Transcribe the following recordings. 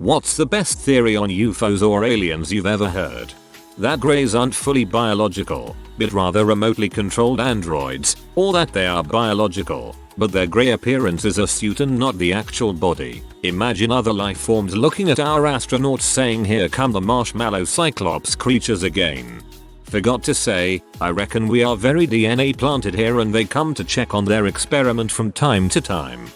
What's the best theory on UFOs or aliens you've ever heard? That greys aren't fully biological, but rather remotely controlled androids, or that they are biological, but their grey appearance is a suit and not the actual body. Imagine other life forms looking at our astronauts saying, "Here come the marshmallow cyclops creatures again." Forgot to say, I reckon we are very DNA planted here and they come to check on their experiment from time to time.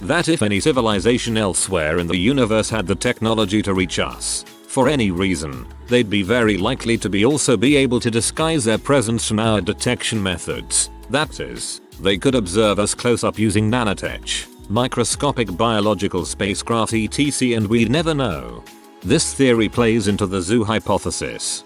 That if any civilization elsewhere in the universe had the technology to reach us, for any reason, they'd be very likely to be able to disguise their presence from our detection methods. That is, they could observe us close up using nanotech, microscopic biological spacecraft etc. and we'd never know. This theory plays into the zoo hypothesis.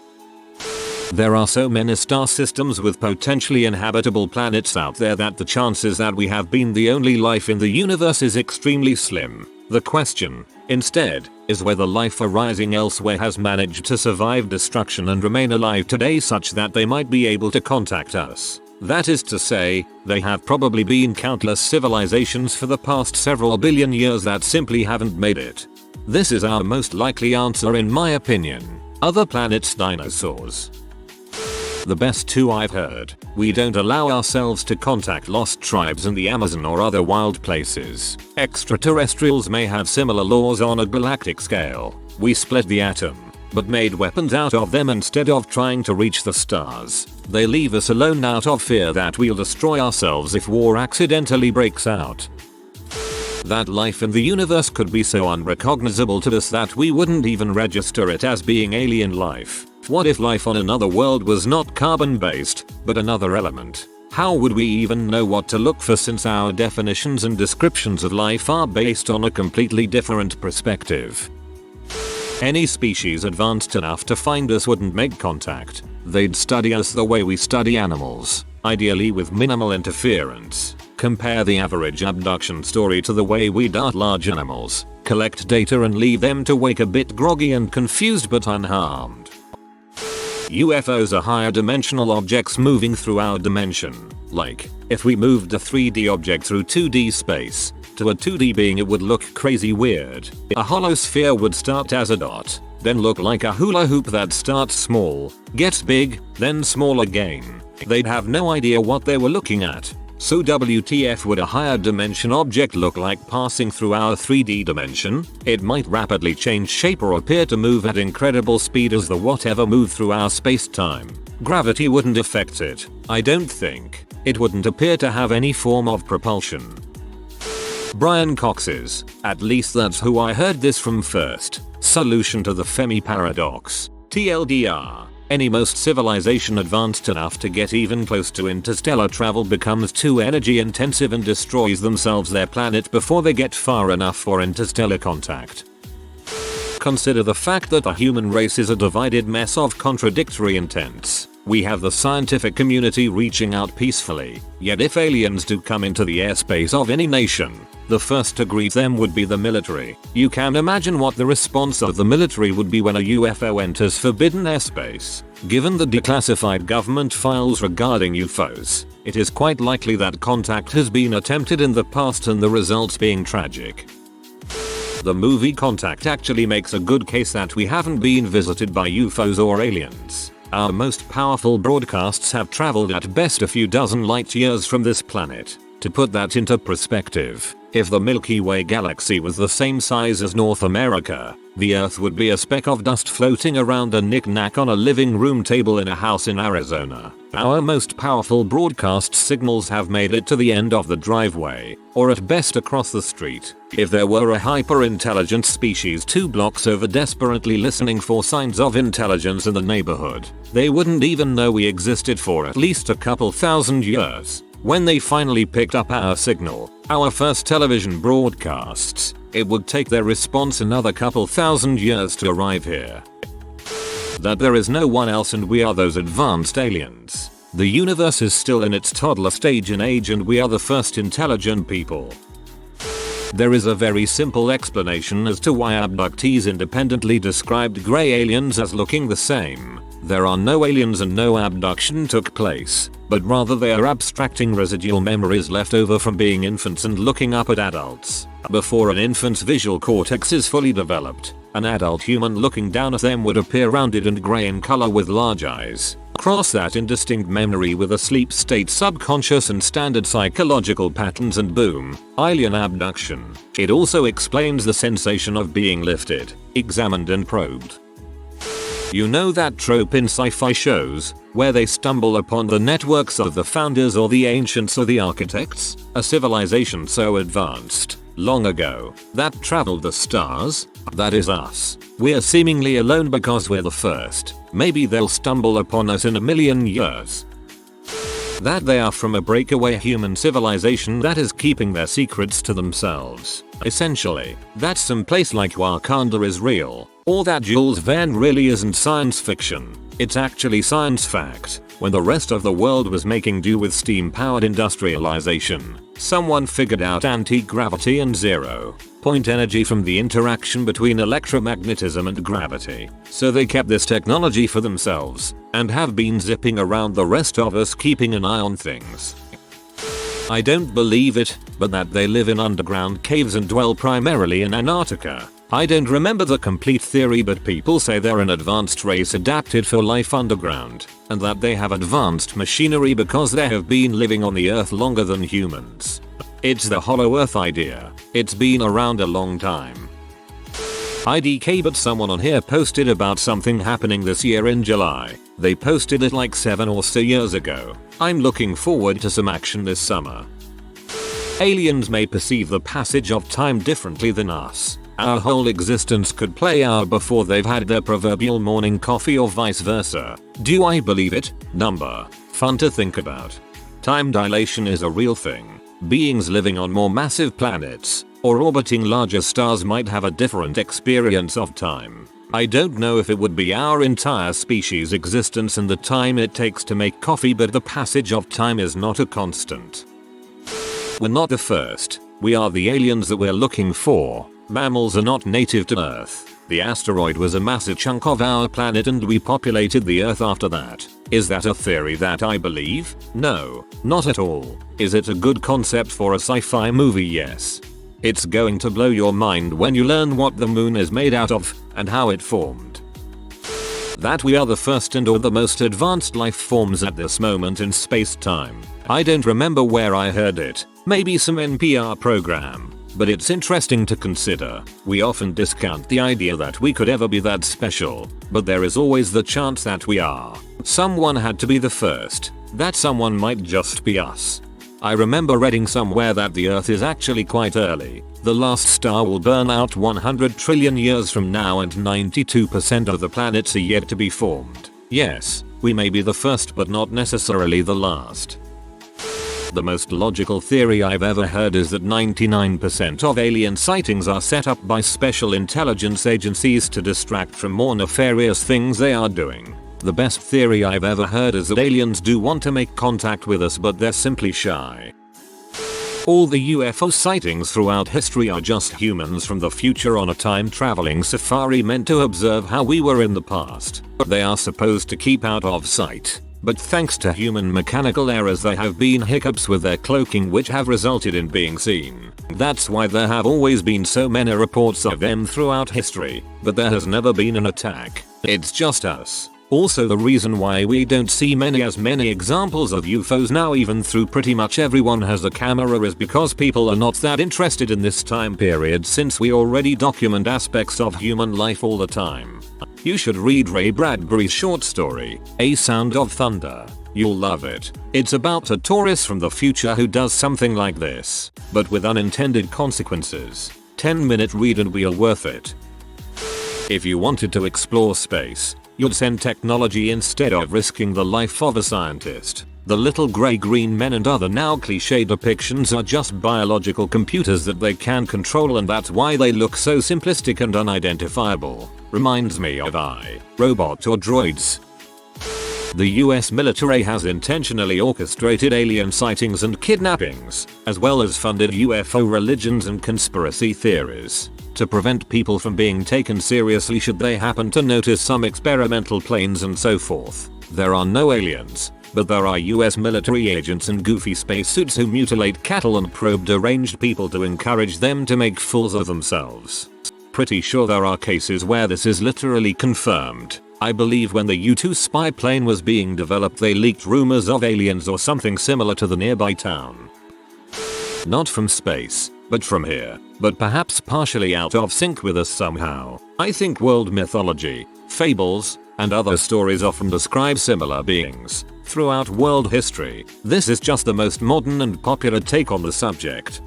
There are so many star systems with potentially inhabitable planets out there that the chances that we have been the only life in the universe is extremely slim. The question, instead, is whether life arising elsewhere has managed to survive destruction and remain alive today such that they might be able to contact us. That is to say, there have probably been countless civilizations for the past several billion years that simply haven't made it. This is our most likely answer in my opinion. Other planets, dinosaurs. The best two I've heard: we don't allow ourselves to contact lost tribes in the Amazon or other wild places. Extraterrestrials may have similar laws on a galactic scale. We split the atom, but made weapons out of them instead of trying to reach the stars. They leave us alone out of fear that we'll destroy ourselves if war accidentally breaks out. That life in the universe could be so unrecognizable to us that we wouldn't even register it as being alien life. What if life on another world was not carbon based, but another element? How would we even know what to look for since our definitions and descriptions of life are based on a completely different perspective? Any species advanced enough to find us wouldn't make contact. They'd study us the way we study animals, ideally with minimal interference. Compare the average abduction story to the way we dart large animals, collect data and leave them to wake a bit groggy and confused but unharmed. UFOs are higher dimensional objects moving through our dimension. Like, if we moved a 3D object through 2D space, to a 2D being it would look crazy weird. A hollow sphere would start as a dot, then look like a hula hoop that starts small, gets big, then small again. They'd have no idea what they were looking at. So WTF would a higher dimension object look like passing through our 3D dimension? It might rapidly change shape or appear to move at incredible speed as the whatever moved through our space-time. Gravity wouldn't affect it, I don't think. It wouldn't appear to have any form of propulsion. Brian Cox's, at least that's who I heard this from first, solution to the Fermi paradox. TLDR. Any most civilization advanced enough to get even close to interstellar travel becomes too energy intensive and destroys themselves their planet before they get far enough for interstellar contact. Consider the fact that the human race is a divided mess of contradictory intents. We have the scientific community reaching out peacefully, yet if aliens do come into the airspace of any nation, the first to greet them would be the military. You can imagine what the response of the military would be when a UFO enters forbidden airspace. Given the declassified government files regarding UFOs, it is quite likely that contact has been attempted in the past and the results being tragic. The movie Contact actually makes a good case that we haven't been visited by UFOs or aliens. Our most powerful broadcasts have traveled at best a few dozen light years from this planet. To put that into perspective, if the Milky Way galaxy was the same size as North America, the Earth would be a speck of dust floating around a knick-knack on a living room table in a house in Arizona. Our most powerful broadcast signals have made it to the end of the driveway, or at best across the street. If there were a hyper-intelligent species 2 blocks over desperately listening for signs of intelligence in the neighborhood, they wouldn't even know we existed for at least a couple thousand years. When they finally picked up our signal, our first television broadcasts, it would take their response another couple thousand years to arrive here. That there is no one else and we are those advanced aliens. The universe is still in its toddler stage in age and we are the first intelligent people. There is a very simple explanation as to why abductees independently described grey aliens as looking the same. There are no aliens and no abduction took place, but rather they are abstracting residual memories left over from being infants and looking up at adults. Before an infant's visual cortex is fully developed, an adult human looking down at them would appear rounded and grey in color with large eyes. Cross that indistinct memory with a sleep state subconscious and standard psychological patterns and boom, alien abduction. It also explains the sensation of being lifted, examined and probed. You know that trope in sci-fi shows, where they stumble upon the networks of the founders or the ancients or the architects, a civilization so advanced, long ago, that traveled the stars? That is us. We're seemingly alone because we're the first. Maybe they'll stumble upon us in a million years. That they are from a breakaway human civilization that is keeping their secrets to themselves. Essentially, that some place like Wakanda is real, or that Jules Verne really isn't science fiction. It's actually science fact. When the rest of the world was making do with steam-powered industrialization, someone figured out anti-gravity and zero-point energy from the interaction between electromagnetism and gravity. So they kept this technology for themselves, and have been zipping around the rest of us keeping an eye on things. I don't believe it, but that they live in underground caves and dwell primarily in Antarctica. I don't remember the complete theory, but people say they're an advanced race adapted for life underground, and that they have advanced machinery because they have been living on the earth longer than humans. It's the hollow earth idea. It's been around a long time. IDK, but someone on here posted about something happening this year in July. They posted it like 7 or so years ago. I'm looking forward to some action this summer. Aliens may perceive the passage of time differently than us. Our whole existence could play out before they've had their proverbial morning coffee or vice versa. Do I believe it? Number. Fun to think about. Time dilation is a real thing. Beings living on more massive planets or orbiting larger stars might have a different experience of time. I don't know if it would be our entire species' existence and the time it takes to make coffee, but the passage of time is not a constant. We're not the first. We are the aliens that we're looking for. Mammals are not native to Earth. The asteroid was a massive chunk of our planet and we populated the Earth after that. Is that a theory that I believe? No, not at all. Is it a good concept for a sci-fi movie? Yes. It's going to blow your mind when you learn what the moon is made out of and how it formed. That we are the first and or the most advanced life forms at this moment in space-time. I don't remember where I heard it. Maybe some NPR program. But it's interesting to consider. We often discount the idea that we could ever be that special, but there is always the chance that we are. Someone had to be the first. That someone might just be us. I remember reading somewhere that the Earth is actually quite early. The last star will burn out 100 trillion years from now and 92% of the planets are yet to be formed. Yes, we may be the first but not necessarily the last. The most logical theory I've ever heard is that 99% of alien sightings are set up by special intelligence agencies to distract from more nefarious things they are doing. The best theory I've ever heard is that aliens do want to make contact with us, but they're simply shy. All the UFO sightings throughout history are just humans from the future on a time-traveling safari meant to observe how we were in the past. They are supposed to keep out of sight. But thanks to human mechanical errors there have been hiccups with their cloaking which have resulted in being seen. That's why there have always been so many reports of them throughout history, but there has never been an attack. It's just us. Also, the reason why we don't see as many examples of UFOs now, even through pretty much everyone has a camera, is because people are not that interested in this time period, since we already document aspects of human life all the time. You should read Ray Bradbury's short story, A Sound of Thunder. You'll love it. It's about a tourist from the future who does something like this, but with unintended consequences. 10-minute read and we're worth it. If you wanted to explore space, you'd send technology instead of risking the life of a scientist. The little grey-green men and other now cliché depictions are just biological computers that they can control, and that's why they look so simplistic and unidentifiable. Reminds me of Robot or droids. The US military has intentionally orchestrated alien sightings and kidnappings, as well as funded UFO religions and conspiracy theories. to prevent people from being taken seriously should they happen to notice some experimental planes and so forth. There are no aliens, but there are US military agents in goofy spacesuits who mutilate cattle and probe deranged people to encourage them to make fools of themselves. Pretty sure there are cases where this is literally confirmed. I believe when the U-2 spy plane was being developed they leaked rumors of aliens or something similar to the nearby town. Not from space, but from here, but perhaps partially out of sync with us somehow. I think world mythology, fables, and other stories often describe similar beings throughout world history. This is just the most modern and popular take on the subject.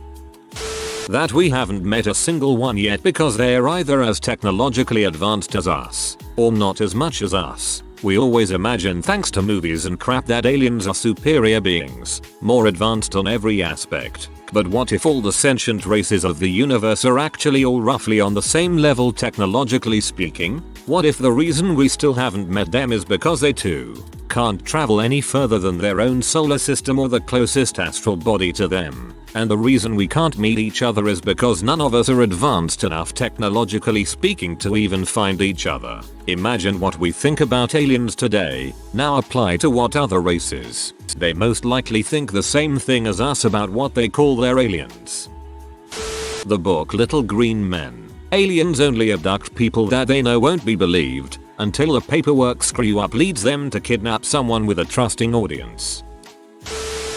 That we haven't met a single one yet because they're either as technologically advanced as us, or not as much as us. We always imagine thanks to movies and crap that aliens are superior beings, more advanced on every aspect. But what if all the sentient races of the universe are actually all roughly on the same level technologically speaking? What if the reason we still haven't met them is because they too can't travel any further than their own solar system or the closest astral body to them? And the reason we can't meet each other is because none of us are advanced enough technologically speaking to even find each other. Imagine what we think about aliens today, now apply to what other races. They most likely think the same thing as us about what they call their aliens. The book Little Green Men. Aliens only abduct people that they know won't be believed, until the paperwork screw up leads them to kidnap someone with a trusting audience.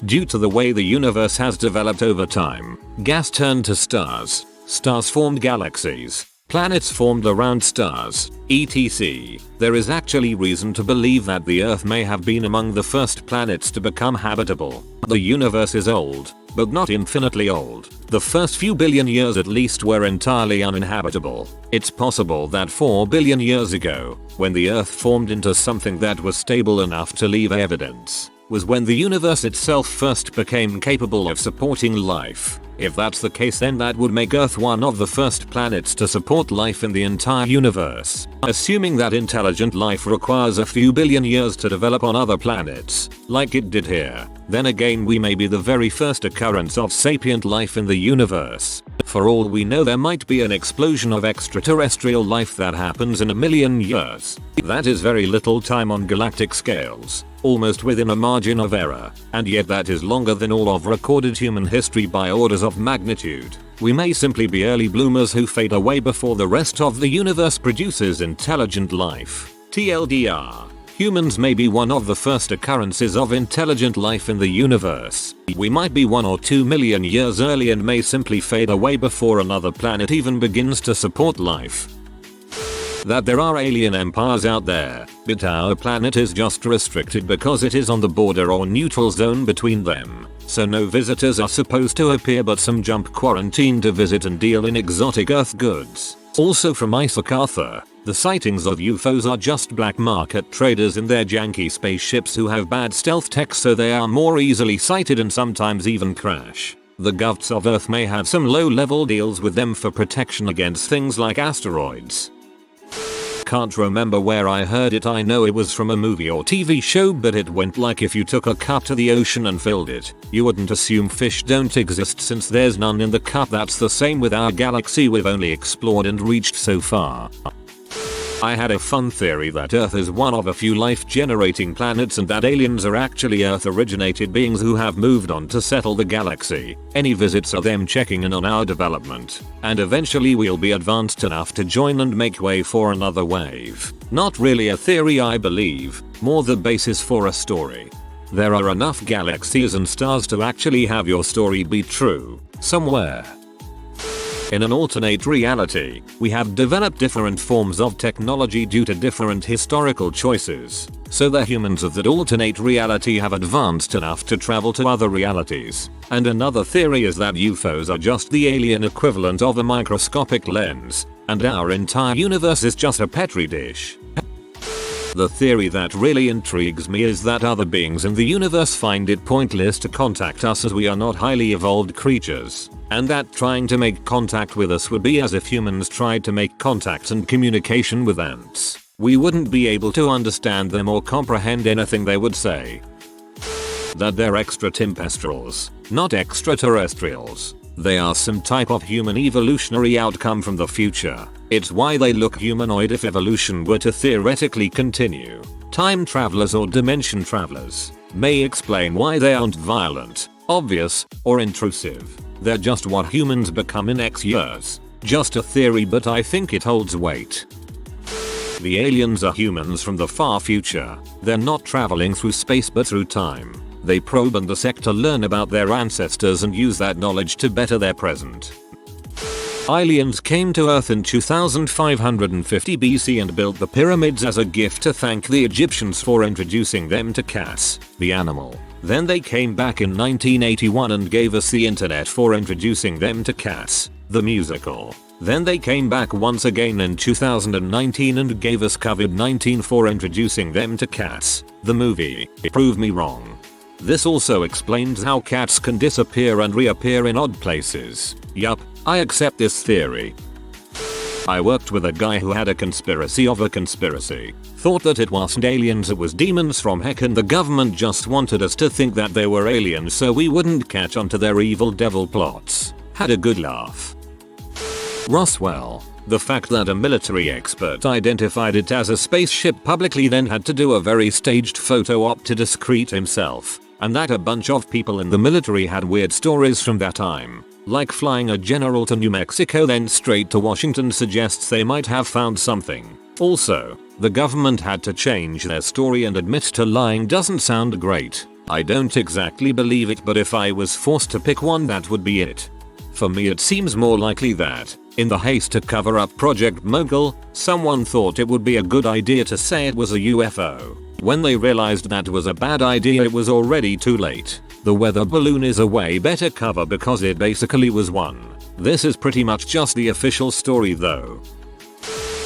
Due to the way the universe has developed over time, gas turned to stars, stars formed galaxies, planets formed around stars, etc. There is actually reason to believe that the Earth may have been among the first planets to become habitable. The universe is old, but not infinitely old. The first few billion years at least were entirely uninhabitable. It's possible that 4 billion years ago, when the Earth formed into something that was stable enough to leave evidence, was when the universe itself first became capable of supporting life. If that's the case, then that would make Earth one of the first planets to support life in the entire universe. Assuming that intelligent life requires a few billion years to develop on other planets, like it did here, then again we may be the very first occurrence of sapient life in the universe. For all we know, there might be an explosion of extraterrestrial life that happens in a million years. That is very little time on galactic scales, almost within a margin of error, and yet that is longer than all of recorded human history by orders of magnitude. We may simply be early bloomers who fade away before the rest of the universe produces intelligent life. TLDR. Humans may be one of the first occurrences of intelligent life in the universe. We might be 1 or 2 million years early and may simply fade away before another planet even begins to support life. That there are alien empires out there, but our planet is just restricted because it is on the border or neutral zone between them. So no visitors are supposed to appear, but some jump quarantine to visit and deal in exotic Earth goods. Also from Isaac Arthur, the sightings of UFOs are just black market traders in their janky spaceships who have bad stealth tech, so they are more easily sighted and sometimes even crash. The govts of Earth may have some low-level deals with them for protection against things like asteroids. Can't remember where I heard it. I know it was from a movie or TV show, but it went like if you took a cup to the ocean and filled it, you wouldn't assume fish don't exist since there's none in the cup. That's the same with our galaxy. We've only explored and reached so far. I had a fun theory that Earth is one of a few life-generating planets and that aliens are actually Earth-originated beings who have moved on to settle the galaxy. Any visits are them checking in on our development, and eventually we'll be advanced enough to join and make way for another wave. Not really a theory, I believe, more the basis for a story. There are enough galaxies and stars to actually have your story be true, somewhere. In an alternate reality, we have developed different forms of technology due to different historical choices, so the humans of that alternate reality have advanced enough to travel to other realities. And another theory is that UFOs are just the alien equivalent of a microscopic lens, and our entire universe is just a petri dish. The theory that really intrigues me is that other beings in the universe find it pointless to contact us as we are not highly evolved creatures, and that trying to make contact with us would be as if humans tried to make contact and communication with ants. We wouldn't be able to understand them or comprehend anything they would say. That they're extraterrestrials, not extraterrestrials. They are some type of human evolutionary outcome from the future. It's why they look humanoid if evolution were to theoretically continue. Time travelers or dimension travelers may explain why they aren't violent, obvious, or intrusive. They're just what humans become in X years. Just a theory, but I think it holds weight. The aliens are humans from the far future. They're not traveling through space but through time. They probe and dissect to learn about their ancestors and use that knowledge to better their present. Aliens came to Earth in 2550 BC and built the pyramids as a gift to thank the Egyptians for introducing them to cats, the animal. Then they came back in 1981 and gave us the internet for introducing them to Cats, the musical. Then they came back once again in 2019 and gave us COVID-19 for introducing them to Cats, the movie. Prove me wrong. This also explains how cats can disappear and reappear in odd places. Yup, I accept this theory. I worked with a guy who had a conspiracy of a conspiracy. Thought that it wasn't aliens, it was demons from heck, and the government just wanted us to think that they were aliens so we wouldn't catch on to their evil devil plots. Had a good laugh. Roswell. The fact that a military expert identified it as a spaceship publicly, then had to do a very staged photo op to discreet himself, and that a bunch of people in the military had weird stories from that time, like flying a general to New Mexico then straight to Washington, suggests they might have found something. Also, the government had to change their story and admit to lying doesn't sound great. I don't exactly believe it, but if I was forced to pick one, that would be it. For me, it seems more likely that, in the haste to cover up Project Mogul, someone thought it would be a good idea to say it was a UFO. When they realized that was a bad idea, it was already too late. The weather balloon is a way better cover because it basically was one. This is pretty much just the official story though.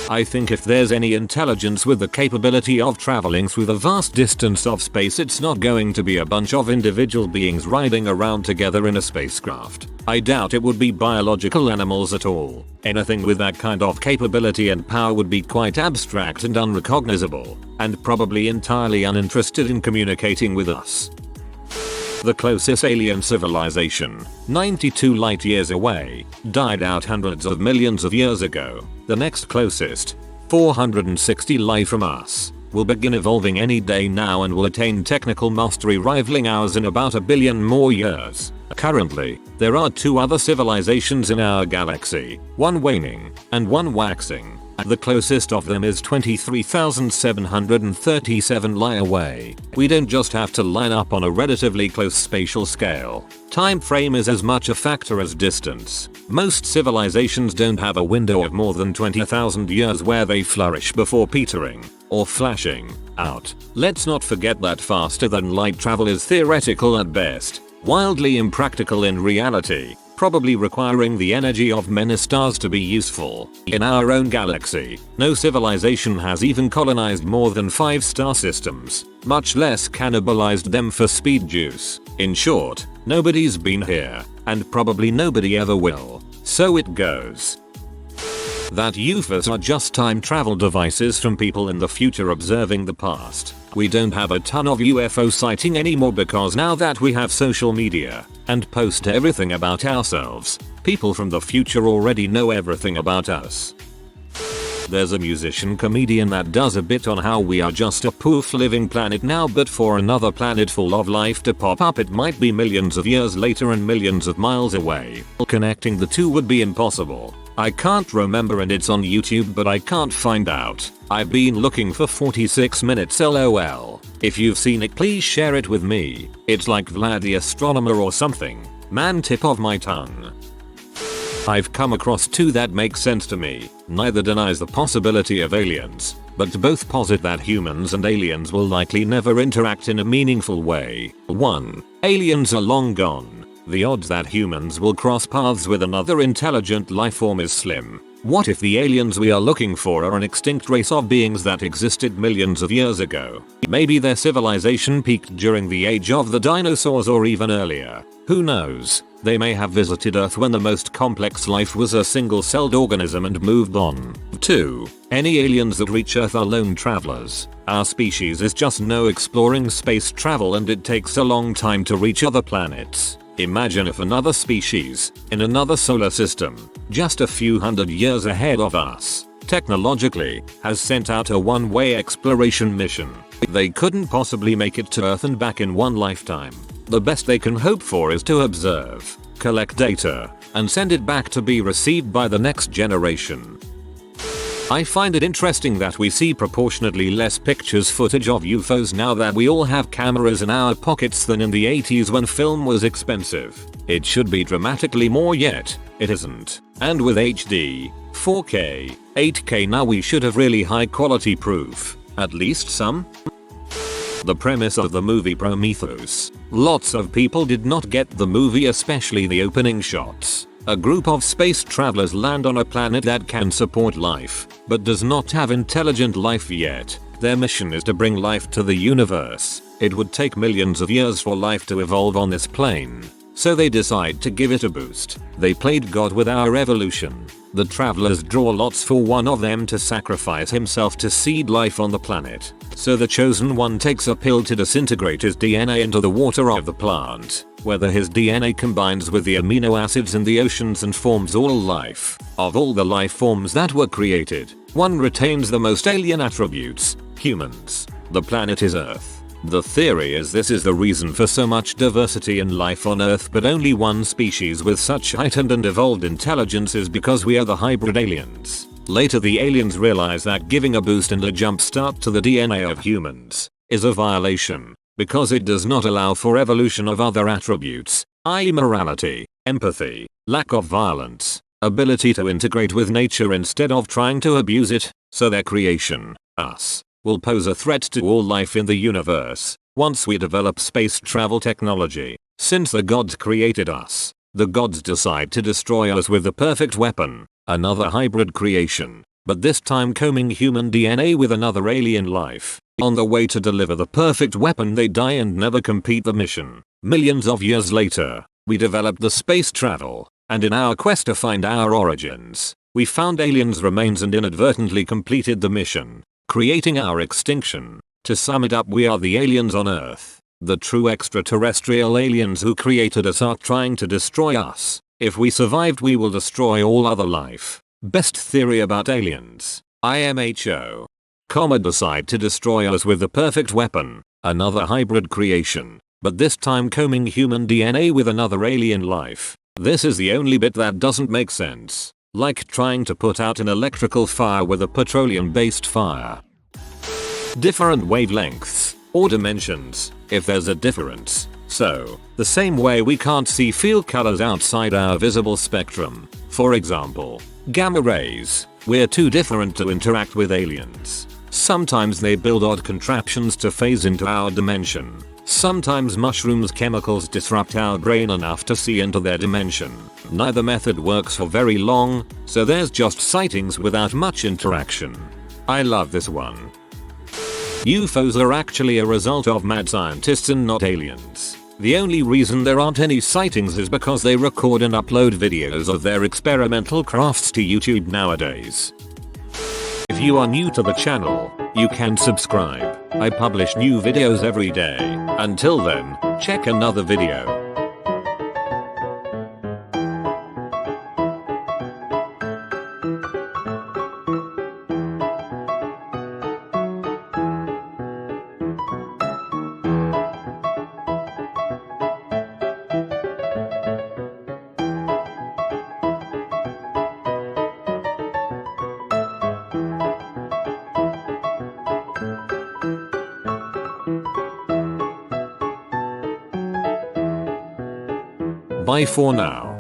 I think if there's any intelligence with the capability of traveling through the vast distance of space, it's not going to be a bunch of individual beings riding around together in a spacecraft. I doubt it would be biological animals at all. Anything with that kind of capability and power would be quite abstract and unrecognizable, and probably entirely uninterested in communicating with us. The closest alien civilization, 92 light years away, died out hundreds of millions of years ago. The next closest, 460 light from us, will begin evolving any day now and will attain technical mastery rivaling ours in about 1 billion more years. Currently, there are 2 other civilizations in our galaxy, one waning and one waxing. The closest of them is 23,737 light away. We don't just have to line up on a relatively close spatial scale. Time frame is as much a factor as distance. Most civilizations don't have a window of more than 20,000 years where they flourish before petering or flashing out. Let's not forget that faster than light travel is theoretical at best, wildly impractical in reality, probably requiring the energy of many stars to be useful. In our own galaxy, no civilization has even colonized more than 5 star systems, much less cannibalized them for speed juice. In short, nobody's been here, and probably nobody ever will. So it goes. That UFOs are just time travel devices from people in the future observing the past. We don't have a ton of UFO sighting anymore because now that we have social media and post everything about ourselves, people from the future already know everything about us. There's a musician comedian that does a bit on how we are just a poof living planet now, but for another planet full of life to pop up it might be millions of years later and millions of miles away. Connecting the two would be impossible. I can't remember and it's on YouTube but I can't find out. I've been looking for 46 minutes lol. If you've seen it please share it with me. It's like Vlad the astronomer or something. Man, tip of my tongue. I've come across 2 that make sense to me. Neither denies the possibility of aliens, but both posit that humans and aliens will likely never interact in a meaningful way. 1. Aliens are long gone. The odds that humans will cross paths with another intelligent lifeform is slim. What if the aliens we are looking for are an extinct race of beings that existed millions of years ago? Maybe their civilization peaked during the age of the dinosaurs or even earlier. Who knows? They may have visited Earth when the most complex life was a single-celled organism and moved on. 2. Any aliens that reach Earth are lone travelers. Our species is just no exploring space travel and it takes a long time to reach other planets. Imagine if another species, in another solar system, just a few hundred years ahead of us, technologically, has sent out a one-way exploration mission. They couldn't possibly make it to Earth and back in one lifetime. The best they can hope for is to observe, collect data, and send it back to be received by the next generation. I find it interesting that we see proportionately less pictures footage of UFOs now that we all have cameras in our pockets than in the 80s when film was expensive. It should be dramatically more, yet it isn't. And with HD, 4K, 8K now we should have really high quality proof. At least some. The premise of the movie Prometheus. Lots of people did not get the movie, especially the opening shots. A group of space travelers land on a planet that can support life, but does not have intelligent life yet. Their mission is to bring life to the universe. It would take millions of years for life to evolve on this plane. So they decide to give it a boost. They played God with our evolution. The travelers draw lots for one of them to sacrifice himself to seed life on the planet. So the chosen one takes a pill to disintegrate his DNA into the water of the plant, whether his DNA combines with the amino acids in the oceans and forms all life. Of all the life forms that were created, one retains the most alien attributes: humans. The planet is Earth. The theory is this is the reason for so much diversity in life on Earth, but only one species with such heightened and evolved intelligence is because we are the hybrid aliens. Later the aliens realize that giving a boost and a jump start to the DNA of humans is a violation, because it does not allow for evolution of other attributes, i.e. morality, empathy, lack of violence, ability to integrate with nature instead of trying to abuse it, so their creation, us, will pose a threat to all life in the universe. Once we develop space travel technology, since the gods created us, the gods decide to destroy us with the perfect weapon, another hybrid creation, but this time combing human DNA with another alien life. On the way to deliver the perfect weapon they die and never complete the mission. Millions of years later, we developed the space travel, and in our quest to find our origins, we found aliens' remains and inadvertently completed the mission, creating our extinction. To sum it up, we are the aliens on Earth. The true extraterrestrial aliens who created us are trying to destroy us. If we survived, we will destroy all other life. Best theory about aliens. IMHO. Decide to destroy us with the perfect weapon, another hybrid creation, but this time combing human DNA with another alien life. This is the only bit that doesn't make sense. Like trying to put out an electrical fire with a petroleum-based fire. Different wavelengths, or dimensions, if there's a difference. So, the same way we can't see feel colors outside our visible spectrum. For example, gamma rays. We're too different to interact with aliens. Sometimes they build odd contraptions to phase into our dimension. Sometimes mushrooms' chemicals disrupt our brain enough to see into their dimension. Neither method works for very long, so there's just sightings without much interaction. I love this one. UFOs are actually a result of mad scientists and not aliens. The only reason there aren't any sightings is because they record and upload videos of their experimental crafts to YouTube nowadays. If you are new to the channel, you can subscribe. I publish new videos every day. Until then, check another video. Bye for now.